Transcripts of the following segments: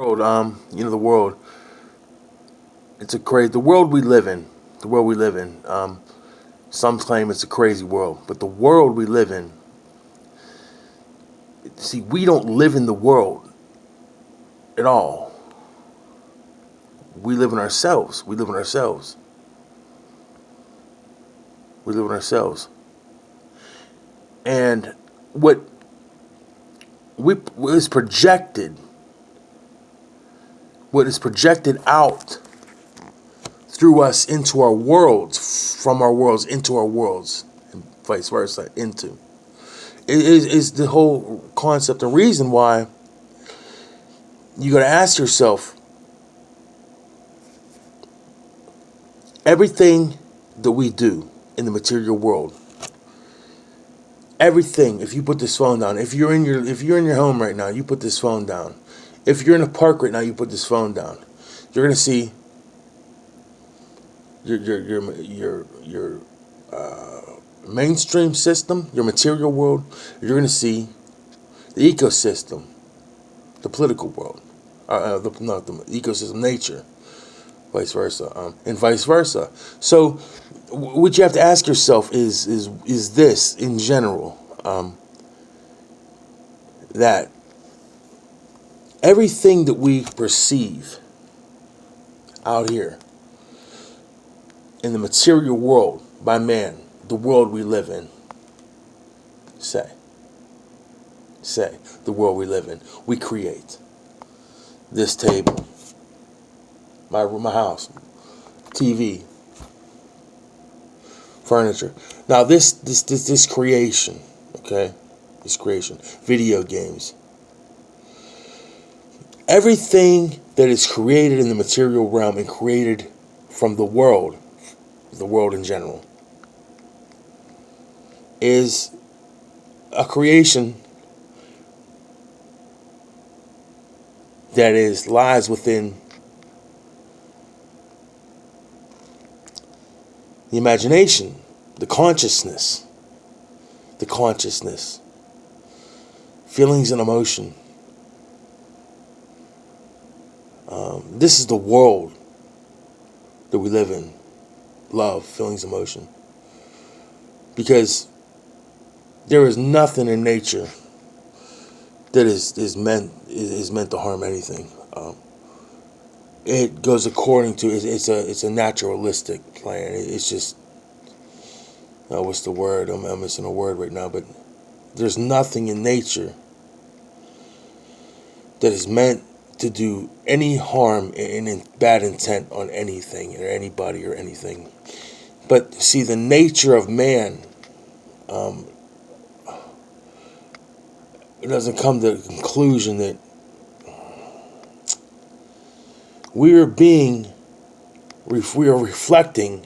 World, the world. It's a crazy. The world we live in. The world we live in. Some claim it's a crazy world, but the world we live in. See, we don't live in the world at all. We live in ourselves. We live in ourselves. We live in ourselves. And what what is projected, what is projected out through us into our worlds, from our worlds into our worlds, and vice versa, into. Is the whole concept and reason why you got to ask yourself everything that we do in the material world. Everything. If you put this phone down, if you're in your home right now, you put this phone down. If you're in a park right now, you put this phone down. You're gonna see your mainstream system, your material world. You're gonna see the ecosystem, the political world, not the ecosystem, nature, vice versa, and vice versa. So, what you have to ask yourself is this in general, that everything that we perceive out here in the material world by man, the world we live in, say, the world we live in, we create this table, my house, TV, furniture. Now this creation, okay, this creation, video games, everything that is created in the material realm and created from the world in general, is a creation that lies within the imagination, the consciousness, feelings and emotion. This is the world that we live in. Love, feelings, emotion. Because there is nothing in nature that is meant to harm anything. It goes according to it's a naturalistic plan. It's just what's the word? I'm missing a word right now, but there's nothing in nature that is meant to do any harm and in bad intent on anything or anybody or anything. But see, the nature of man, it doesn't come to the conclusion that we are reflecting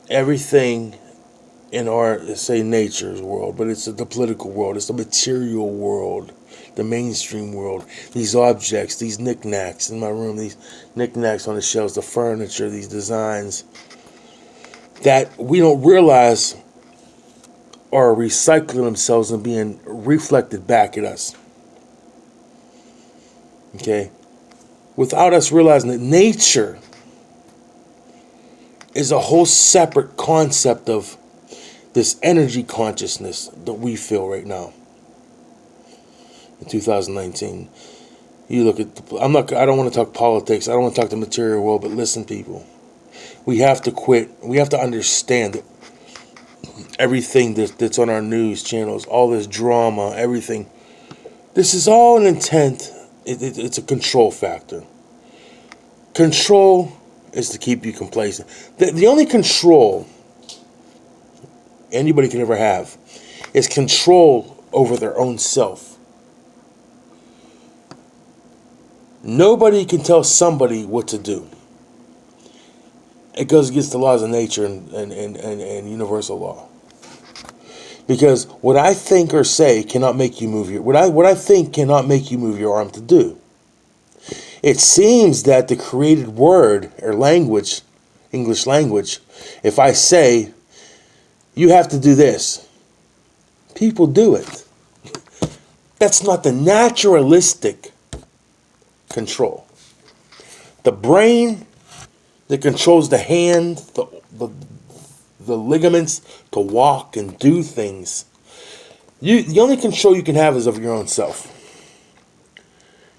everything in our, let's say, nature's world, but it's the political world, it's the material world, the mainstream world, these objects, these knickknacks in my room, these knickknacks on the shelves, the furniture, these designs that we don't realize are recycling themselves and being reflected back at us. Okay? Without us realizing that nature is a whole separate concept of this energy consciousness that we feel right now in 2019. You look at I don't want to talk politics, I don't want to talk the material world, but listen, people, we have to quit. We have to understand that everything that's on our news channels, all this drama, everything, this is all an intent. It's a control factor. Control is to keep you complacent. The only control anybody can ever have is control over their own self. Nobody can tell somebody what to do. It goes against the laws of nature and universal law. Because what I think or say cannot make you move what I think cannot make you move your arm to do. It seems that the created word or language, English language, if I say, you have to do this, people do it. That's not the naturalistic control. The brain that controls the hand, the ligaments to walk and do things. The only control you can have is of your own self.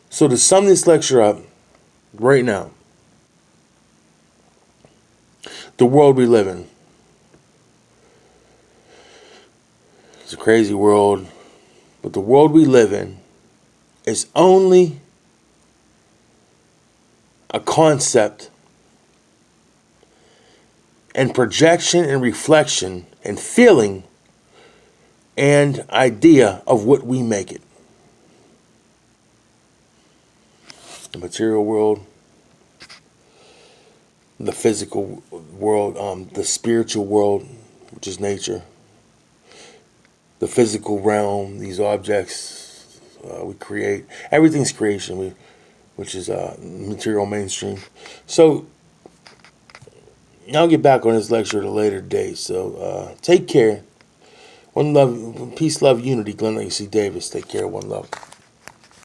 So to sum this lecture up right now, the world we live in, it's a crazy world, but the world we live in is only a concept and projection and reflection and feeling and idea of what we make it. The material world, the physical world, the spiritual world, which is nature, the physical realm, these objects we create, everything's creation, which is material mainstream. So I'll get back on this lecture at a later date. So take care. One love, peace, love, unity. Glenn Lacey Davis. Take care. One love.